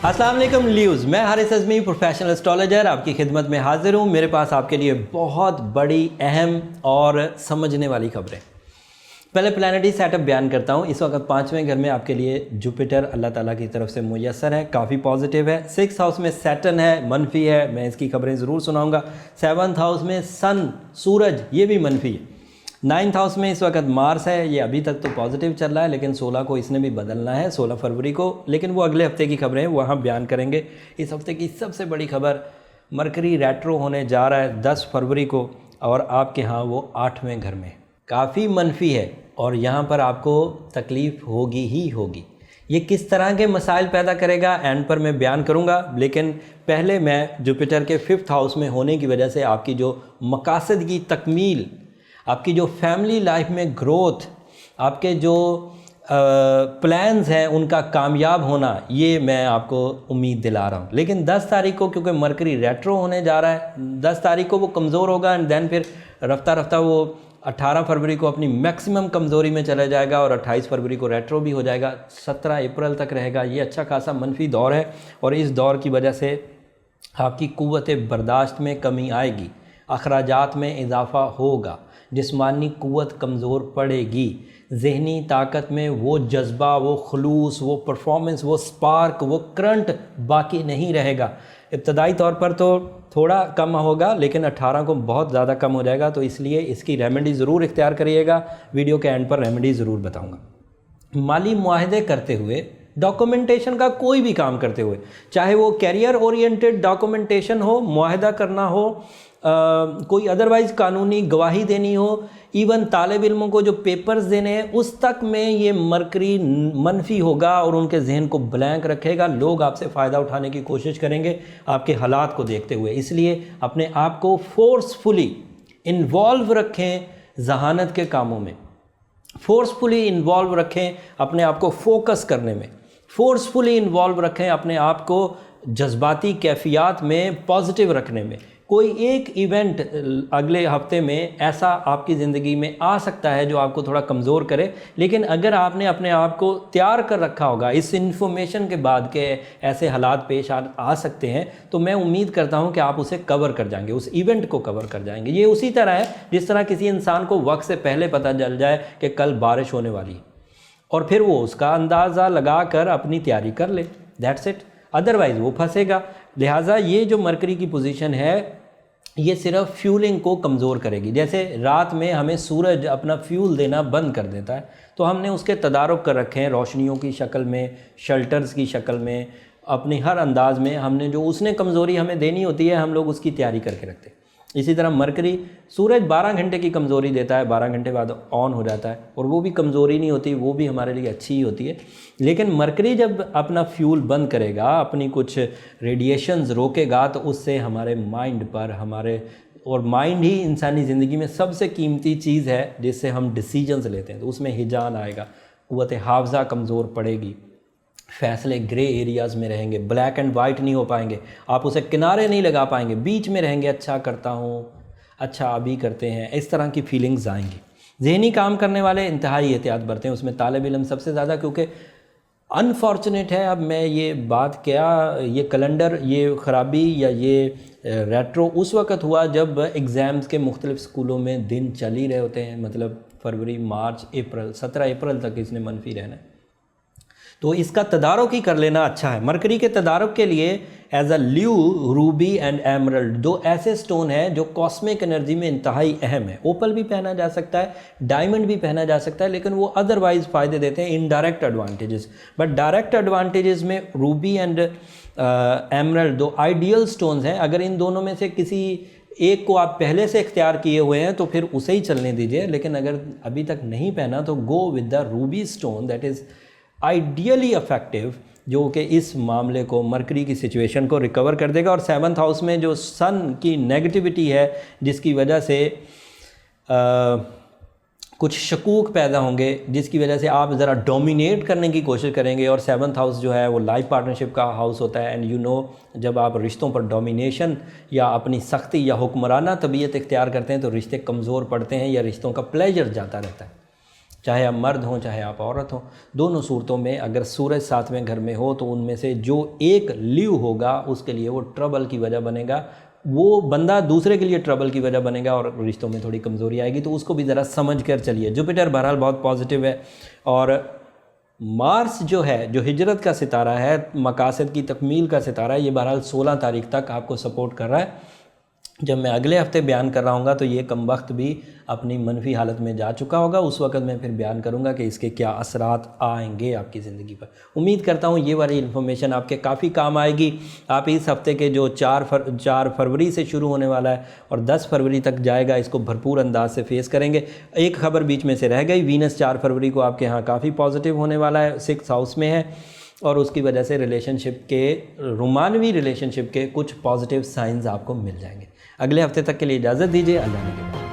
अस्सलाम वालेकुम ल्यूज़, मैं हारिस अज़मी प्रोफेशनल एस्ट्रोलॉजर आपकी खिदमत में हाजिर हूँ। मेरे पास आपके लिए बहुत बड़ी अहम और समझने वाली खबरें। पहले प्लानिटरी सेटअप बयान करता हूँ। इस वक्त 5वें घर में आपके लिए जुपिटर अल्लाह ताला की तरफ से मुयस्सर है, काफ़ी पॉजिटिव है। 6th हाउस में सैटर्न है, मनफी है, मैं इसकी खबरें ज़रूर सुनाऊँगा। 7th हाउस में सन सूरज, ये भी मनफी है। 9th हाउस में इस वक्त मार्स है, ये अभी तक तो पॉजिटिव चल रहा है, लेकिन 16 को इसने भी बदलना है, 16 फरवरी को। लेकिन वो अगले हफ्ते की खबरें वहाँ बयान करेंगे। इस हफ्ते की सबसे बड़ी खबर, मरकरी रेट्रो होने जा रहा है 10 फरवरी को, और आपके यहाँ वो 8वें घर में काफ़ी मनफी है, और यहाँ पर आपको तकलीफ़ होगी ही होगी। ये किस तरह के मसाइल पैदा करेगा एंड पर मैं बयान करूँगा, लेकिन पहले मैं जुपिटर के 5th हाउस में होने की वजह से आपकी जो मकासद की तकमील, आपकी जो फैमिली लाइफ में ग्रोथ, आपके जो प्लान्स हैं उनका कामयाब होना, ये मैं आपको उम्मीद दिला रहा हूँ। लेकिन 10 तारीख को क्योंकि मरकरी रेट्रो होने जा रहा है, 10 तारीख को वो कमज़ोर होगा एंड देन फिर रफ्ता रफ्ता वो 18 फरवरी को अपनी मैक्सिमम कमज़ोरी में चला जाएगा और 28 फरवरी को रेट्रो भी हो जाएगा। 17 अप्रैल तक रहेगा। ये अच्छा खासा मनफी दौर है, और इस दौर की वजह से आपकी क़ुव्वत बर्दाश्त में कमी आएगी, अखराजात में इजाफ़ा होगा, जिस्मानी क़ुव्वत कमज़ोर पड़ेगी, ज़हनी ताकत में वो जज्बा, वो खुलूस, वो परफॉर्मेंस, वो स्पार्क, वो करंट बाकी नहीं रहेगा। इब्तदाई तौर पर तो थोड़ा कम होगा, लेकिन 18 को बहुत ज़्यादा कम हो जाएगा। तो इसलिए इसकी रेमेडी ज़रूर इख्तियार करिएगा। वीडियो के एंड पर रेमेडी ज़रूर बताऊँगा। माली मुआहदे करते हुए, डॉक्यूमेंटेशन का कोई भी काम करते हुए, चाहे वो कैरियर ओरिएंटेड डॉक्यूमेंटेशन हो, मुआहदा करना हो, कोई अदरवाइज़ कानूनी गवाही देनी हो, इवन तालिब इल्मों को जो पेपर्स देने हैं, उस तक में ये मरकरी मनफी होगा और उनके जहन को ब्लैंक रखेगा। लोग आपसे फ़ायदा उठाने की कोशिश करेंगे आपके हालात को देखते हुए। इसलिए अपने आप को फोर्सफुली इन्वॉल्व रखें जहानत के कामों में, फोर्सफुली इन्वॉल्व रखें अपने आप को फोकस करने में, फोर्सफुली इन्वॉल्व रखें अपने आप को जज्बाती कैफियत में पॉजिटिव रखने में। कोई एक इवेंट अगले हफ्ते में ऐसा आपकी ज़िंदगी में आ सकता है जो आपको थोड़ा कमज़ोर करे, लेकिन अगर आपने अपने आप को तैयार कर रखा होगा इस इन्फॉर्मेशन के बाद के ऐसे हालात पेश आ सकते हैं, तो मैं उम्मीद करता हूं कि आप उसे कवर कर जाएंगे, उस इवेंट को कवर कर जाएंगे। ये उसी तरह है जिस तरह किसी इंसान को वक्त से पहले पता चल जाए कि कल बारिश होने वाली है, और फिर वो उसका अंदाज़ा लगा कर अपनी तैयारी कर ले, दैट्स इट। अदरवाइज़ वो फंसेगा। लिहाजा ये जो मरकरी की पोजीशन है, ये सिर्फ फ्यूलिंग को कमज़ोर करेगी। जैसे रात में हमें सूरज अपना फ्यूल देना बंद कर देता है, तो हमने उसके तदारुक कर रखे हैं रोशनियों की शक्ल में, शेल्टर्स की शक्ल में, अपनी हर अंदाज में हमने जो उसने कमज़ोरी हमें देनी होती है, हम लोग उसकी तैयारी करके रखते हैं। इसी तरह मरकरी, सूरज 12 घंटे की कमज़ोरी देता है, 12 घंटे बाद ऑन हो जाता है, और वो भी कमज़ोरी नहीं होती, वो भी हमारे लिए अच्छी ही होती है। लेकिन मरकरी जब अपना फ्यूल बंद करेगा, अपनी कुछ रेडिएशंस रोकेगा, तो उससे हमारे माइंड पर, हमारे, और माइंड ही इंसानी ज़िंदगी में सबसे कीमती चीज़ है जिससे हम डिसीजंस लेते हैं, तो उसमें हिजान आएगा, क़ुव्वत हाफ़ज़ा कमज़ोर पड़ेगी, फैसले ग्रे एरियाज़ में रहेंगे, ब्लैक एंड वाइट नहीं हो पाएंगे, आप उसे किनारे नहीं लगा पाएंगे, बीच में रहेंगे, अच्छा करता हूँ, अच्छा अभी करते हैं, इस तरह की फीलिंग्स आएंगी। ज़हनी काम करने वाले इंतहाई एहतियात बरतें, उसमें तालिब इल्म सबसे ज़्यादा, क्योंकि अनफॉर्चुनेट है, अब मैं ये बात क्या, ये कैलेंडर, ये ख़राबी या ये रेट्रो उस वक़्त हुआ जब एग्ज़ाम्स के मुख्तलिफ़ स्कूलों में दिन चल ही रहे होते हैं, मतलब फरवरी, मार्च, अप्रैल, 17 अप्रैल तक इसने मनफी रहना है। तो इसका तदारुक ही कर लेना अच्छा है। मरकरी के तदारुक के लिए एज अ ल्यू, रूबी एंड एमरल्ड, दो ऐसे स्टोन हैं जो कॉस्मिक एनर्जी में इंतहाई अहम है। ओपल भी पहना जा सकता है, डायमंड भी पहना जा सकता है, लेकिन वो अदरवाइज फ़ायदे देते हैं, indirect advantages. But direct advantages में रूबी एंड एमरल्ड दो आइडियल स्टोन्स हैं। अगर इन दोनों में से किसी एक को आप पहले से इख्तियार किए हुए हैं तो फिर उसे ही चलने दीजिए, लेकिन अगर अभी तक नहीं पहना तो go with the Ruby stone, that is ideally effective, जो कि इस मामले को, मरकरी की सिचुएशन को रिकवर कर देगा। और 7th हाउस में जो सन की नेगेटिविटी है, जिसकी वजह से कुछ शकूक पैदा होंगे, जिसकी वजह से आप ज़रा डोमिनेट करने की कोशिश करेंगे। और 7th हाउस जो है वो लाइफ पार्टनरशिप का हाउस होता है, एंड यू नो, जब आप रिश्तों पर डोमिनेशन या अपनी सख्ती या हुक्मराना तबीयत इख्तियार करते हैं तो रिश्ते कमज़ोर पड़ते हैं या रिश्तों का प्लेजर जाता रहता है। चाहे आप मर्द हों चाहे आप औरत हों, दोनों सूरतों में अगर सूरज 7वें घर में हो तो उनमें से जो एक लीव होगा उसके लिए वो ट्रबल की वजह बनेगा, वो बंदा दूसरे के लिए ट्रबल की वजह बनेगा और रिश्तों में थोड़ी कमज़ोरी आएगी। तो उसको भी ज़रा समझ कर चलिए। जुपिटर बहरहाल बहुत पॉजिटिव है, और मार्स जो है, जो हिजरत का सितारा है, मकासद की तकमील का सितारा है, ये बहरहाल 16 तारीख तक आपको सपोर्ट कर रहा है। जब मैं अगले हफ्ते बयान कर रहा हूँगा तो ये कम वक्त भी अपनी मनफी हालत में जा चुका होगा। उस वक्त मैं फिर बयान करूँगा कि इसके क्या असरात आएंगे आपकी ज़िंदगी पर। उम्मीद करता हूँ ये वाली इन्फॉर्मेशन आपके काफ़ी काम आएगी। आप इस हफ्ते के जो 4 फरवरी से शुरू होने वाला है और 10 फरवरी तक जाएगा, इसको भरपूर अंदाज से फेस करेंगे। एक खबर बीच में से रह गई, वीनस 4 फरवरी को आपके यहाँ काफ़ी पॉजिटिव होने वाला है, 6th हाउस में है, और उसकी वजह से रिलेशनशिप के, रोमानवी रिलेशनशिप के कुछ पॉजिटिव साइंस आपको मिल जाएंगे। अगले हफ्ते तक के लिए इजाज़त दीजिए। अल्लाह ने